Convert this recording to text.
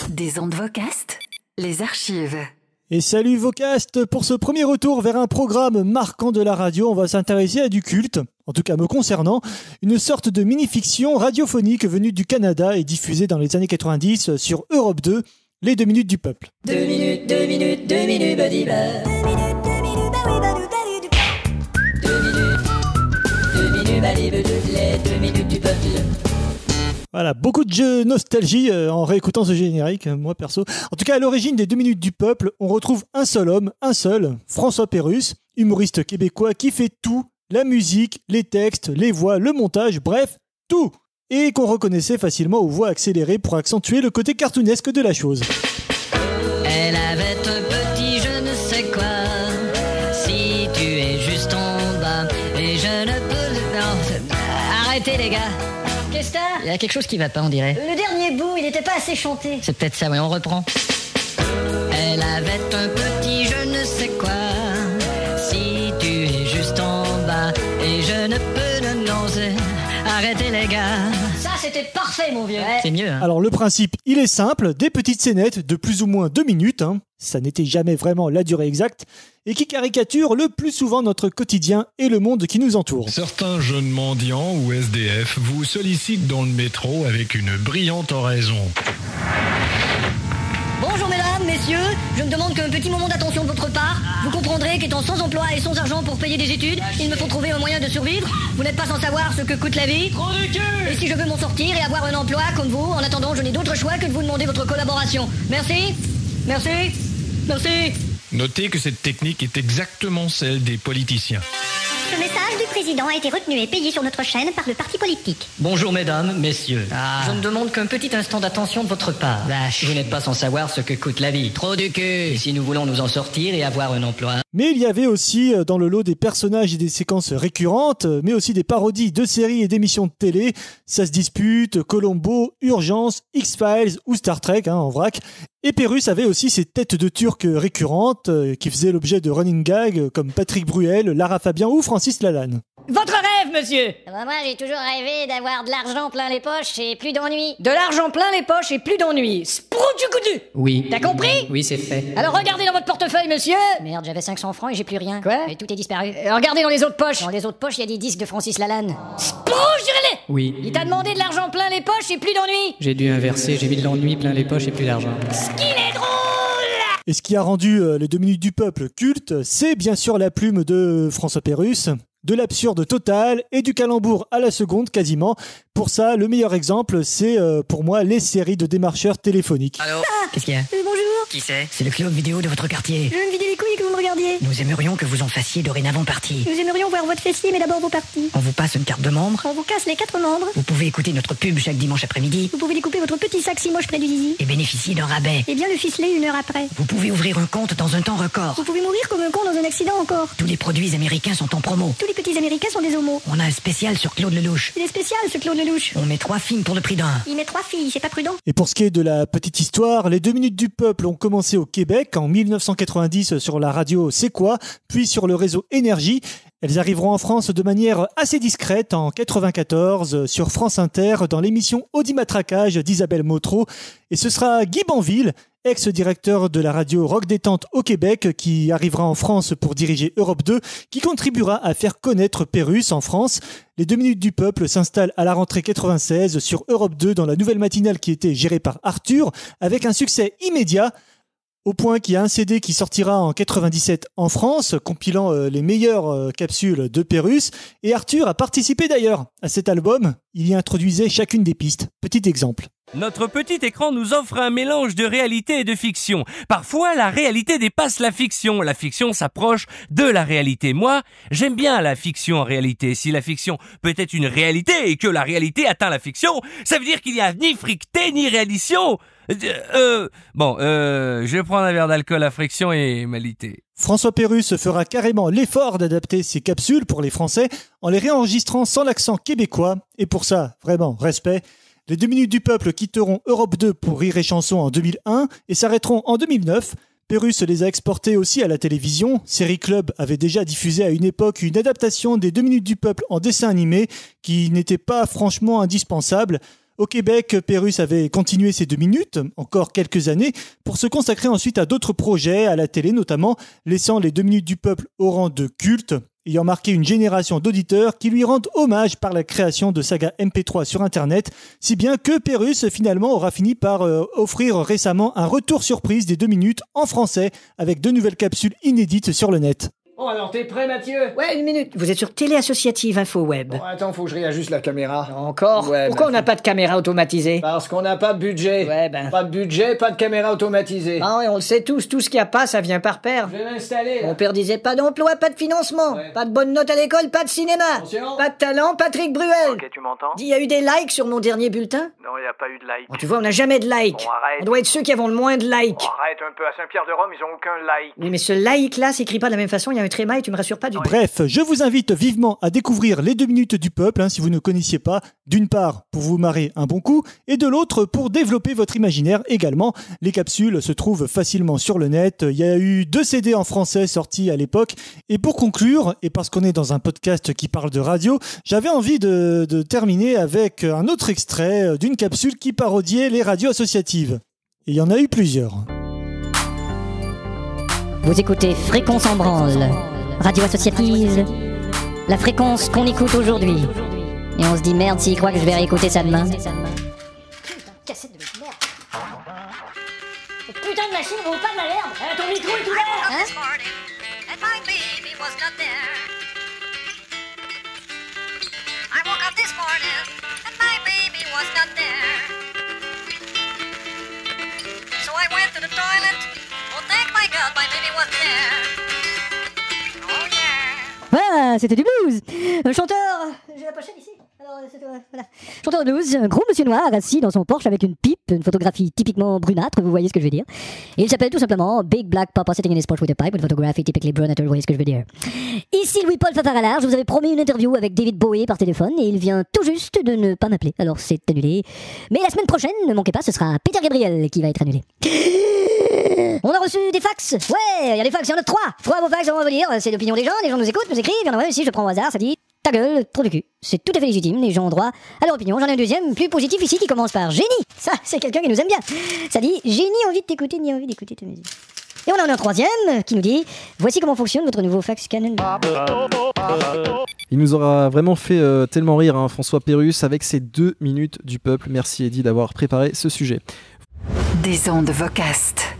Des ondes Vocast, les archives. Et salut Vocast, pour ce premier retour vers un programme marquant de la radio, on va s'intéresser à du culte, en tout cas me concernant, une sorte de mini-fiction radiophonique venue du Canada et diffusée dans les années 90 sur Europe 2, les 2 minutes du peuple. 2 minutes, 2 minutes, 2 minutes, badiba. 2 minutes, 2 minutes, 2 minutes, badiba, les 2 minutes du peuple. Voilà, beaucoup de jeux nostalgie en réécoutant ce générique, moi perso. En tout cas, à l'origine des 2 minutes du peuple, on retrouve un seul homme, François Pérusse, humoriste québécois qui fait tout, la musique, les textes, les voix, le montage, bref, tout. Et qu'on reconnaissait facilement aux voix accélérées pour accentuer le côté cartoonesque de la chose. Elle avait un petit je ne sais quoi, si tu es juste en bas, et je ne peux... Non, arrêtez les gars. Qu'est-ce que t'as ? Il y a quelque chose qui va pas, on dirait. Le dernier bout, il n'était pas assez chanté. C'est peut-être ça, oui, on reprend. Elle avait un petit je ne sais quoi, si tu es juste en bas, et je ne peux... Non, arrêtez les gars. Ça, c'était parfait, mon vieux. C'est mieux, hein. Alors le principe, il est simple, des petites scénettes de plus ou moins 2 minutes, ça n'était jamais vraiment la durée exacte, et qui caricaturent le plus souvent notre quotidien et le monde qui nous entoure. Certains jeunes mendiants ou SDF vous sollicitent dans le métro avec une brillante oraison. Bonjour mesdames, messieurs, je ne demande qu'un petit moment d'attention de votre part. Vous comprendrez qu'étant sans emploi et sans argent pour payer des études, il me faut trouver un moyen de survivre. Vous n'êtes pas sans savoir ce que coûte la vie. Trop du cul. Et si je veux m'en sortir et avoir un emploi comme vous, en attendant, je n'ai d'autre choix que de vous demander votre collaboration. Merci, merci, merci. Notez que cette technique est exactement celle des politiciens. Le message du président a été retenu et payé sur notre chaîne par le parti politique. Bonjour mesdames, messieurs. Je ne demande qu'un petit instant d'attention de votre part. Vous n'êtes pas sans savoir ce que coûte la vie. Trop du cul. Et si nous voulons nous en sortir et avoir un emploi... Mais il y avait aussi dans le lot des personnages et des séquences récurrentes, mais aussi des parodies de séries et d'émissions de télé. Ça se dispute, Colombo, Urgence, X-Files ou Star Trek, en vrac. Et Pérusse avait aussi ses têtes de Turc récurrentes qui faisaient l'objet de running gags comme Patrick Bruel, Lara Fabian ou Francis Lalanne. Votre rêve, monsieur. Moi, j'ai toujours rêvé d'avoir de l'argent plein les poches et plus d'ennuis. De l'argent plein les poches et plus d'ennuis. Sproutukudu. Oui. T'as compris ? Oui, c'est fait. Alors regardez dans votre portefeuille, monsieur. Merde, j'avais 500 francs et j'ai plus rien. Quoi ? Et tout est disparu. Regardez dans les autres poches. Dans les autres poches, il y a des disques de Francis Lalanne. Sproutukudu. Oui. Il t'a demandé de l'argent plein les poches et plus d'ennuis. J'ai dû inverser, j'ai mis de l'ennui plein les poches et plus d'argent. Ce qu'il est drôle. Et ce qui a rendu les 2 minutes du peuple culte, c'est bien sûr la plume de François Pérusse, de l'absurde total et du calembour à la seconde quasiment. Pour ça, le meilleur exemple, c'est pour moi les séries de démarcheurs téléphoniques. Allô ? Qu'est-ce qu'il y a ? Bonjour. Qui c'est ? C'est le club vidéo de votre quartier. Je veux me vider les couilles que vous me regardiez. Nous aimerions que vous en fassiez dorénavant partie. Nous aimerions voir votre fessier, mais d'abord vos parties. On vous passe une carte de membre. On vous casse les 4 membres. Vous pouvez écouter notre pub chaque dimanche après-midi Vous pouvez découper votre petit sac si moche près du zizi. et bénéficier d'un rabais. Et bien le ficeler 1 heure après. Vous pouvez ouvrir un compte dans un temps record. Vous pouvez mourir comme un con dans un accident encore. Tous les produits américains sont en promo. Tous les petits américains sont des homos. On a un spécial sur Claude Lelouch. Il est spécial ce Claude Lelouch. On met 3 films pour le prix d'un. Il met 3 filles, c'est pas prudent. Et pour ce qui est de la petite histoire, les 2 minutes du peuple ont commencé au Québec en 1990 sur la radio C'est quoi, puis sur le réseau Énergie. Elles arriveront en France de manière assez discrète en 94 sur France Inter dans l'émission Audimatraquage d'Isabelle Motro. Et ce sera Guy Banville, ex-directeur de la radio Rock Détente au Québec, qui arrivera en France pour diriger Europe 2, qui contribuera à faire connaître Pérusse en France. Les 2 minutes du peuple s'installent à la rentrée 96 sur Europe 2 dans la nouvelle matinale qui était gérée par Arthur, avec un succès immédiat. Au point qu'il y a un CD qui sortira en 97 en France, compilant les meilleures capsules de Pérusse. Et Arthur a participé d'ailleurs à cet album. Il y introduisait chacune des pistes. Petit exemple. Notre petit écran nous offre un mélange de réalité et de fiction. Parfois, la réalité dépasse la fiction. La fiction s'approche de la réalité. Moi, j'aime bien la fiction en réalité. Si la fiction peut être une réalité et que la réalité atteint la fiction, ça veut dire qu'il n'y a ni fricté ni réalition. Je vais prendre un verre d'alcool à friction et m'alité. François Pérusse fera carrément l'effort d'adapter ses capsules pour les Français en les réenregistrant sans l'accent québécois. Et pour ça, vraiment, respect. Les 2 minutes du peuple quitteront Europe 2 pour Rire et Chanson en 2001 et s'arrêteront en 2009. Pérusse les a exportés aussi à la télévision. Série Club avait déjà diffusé à une époque une adaptation des 2 minutes du peuple en dessin animé qui n'était pas franchement indispensable. Au Québec, Pérusse avait continué ses 2 minutes, encore quelques années, pour se consacrer ensuite à d'autres projets, à la télé notamment, laissant les 2 minutes du peuple au rang de culte, ayant marqué une génération d'auditeurs qui lui rendent hommage par la création de sagas MP3 sur Internet, si bien que Pérusse finalement aura fini par offrir récemment un retour surprise des 2 minutes en français avec 2 nouvelles capsules inédites sur le net. Bon, alors t'es prêt, Mathieu? Ouais, une minute. Vous êtes sur Télé Associative Info Web. Bon, attends, faut que je réajuste la caméra. Encore? Ouais, Pourquoi on n'a pas de caméra automatisée? Parce qu'on n'a pas de budget. Ouais, ben... Pas de budget, pas de caméra automatisée. Ah, et on le sait tous, tout ce qu'il n'y a pas, ça vient par paire. Je vais l'installer, là. Mon père disait pas d'emploi, pas de financement. Ouais. Pas de bonne note à l'école, pas de cinéma. Attention. Pas de talent, Patrick Bruel. Ok, tu m'entends? Dis, il y a eu des likes sur mon dernier bulletin? Non, il n'y a pas eu de like. Bon, tu vois, on n'a jamais de likes. Bon, arrête. On doit être ceux qui avons le moins de likes. Bon, arrête un peu, à Saint-Pierre-de-Rome, ils ont aucun like. Oui, mais ce like-là s'écrit pas de la même façon, il y a un tréma et tu me rassures pas du tout. Bref, je vous invite vivement à découvrir les 2 minutes du peuple, si vous ne connaissiez pas, d'une part pour vous marrer un bon coup, et de l'autre pour développer votre imaginaire également. Les capsules se trouvent facilement sur le net, il y a eu 2 CD en français sortis à l'époque, et pour conclure, et parce qu'on est dans un podcast qui parle de radio, j'avais envie de terminer avec un autre extrait d'une capsule qui parodiait les radios associatives. Et il y en a eu plusieurs. Vous écoutez Fréquence en branle, radio associative, la fréquence qu'on écoute aujourd'hui. Et on se dit merde s'il croit que je vais réécouter ça demain. Putain, cassette de merde. Cette putain de machine vaut pas de la merde. Ton micro est ouvert, hein? I woke up this morning and my baby was not there. So I went to the toilet. Oh, thank my God, my baby was there. Oh yeah. Voilà, c'était du blues. Un chanteur... J'ai la pochette ici. Alors, voilà. Chanteur de blues, un gros monsieur noir assis dans son Porsche avec une pipe, une photographie typiquement brunâtre, vous voyez ce que je veux dire. Et il s'appelle tout simplement Big Black Papa Sitting in his Porsche with a pipe, une photographie typically brunâtre, vous voyez ce que je veux dire. Ici Louis-Paul Fafaralard, je vous avais promis une interview avec David Bowie par téléphone et il vient tout juste de ne pas m'appeler, alors c'est annulé. Mais la semaine prochaine, ne manquez pas, ce sera Peter Gabriel qui va être annulé. On a reçu des fax. Ouais, il y a des fax, il y en a 3. 3 beaux fax, on va vous lire. C'est l'opinion des gens nous écoutent, nous écrivent. Il y en a un aussi, je prends au hasard, ça dit ta gueule, trop de cul. C'est tout à fait légitime, les gens ont droit à leur opinion. J'en ai un deuxième, plus positif ici, qui commence par génie. Ça, c'est quelqu'un qui nous aime bien. Ça dit j'ai ni envie de t'écouter, ni envie d'écouter ta musique. Et on en a un troisième qui nous dit voici comment fonctionne votre nouveau fax Canon. Il nous aura vraiment fait tellement rire, François Pérusse, avec ses 2 minutes du peuple. Merci Eddy d'avoir préparé ce sujet. Des ondes Vocast.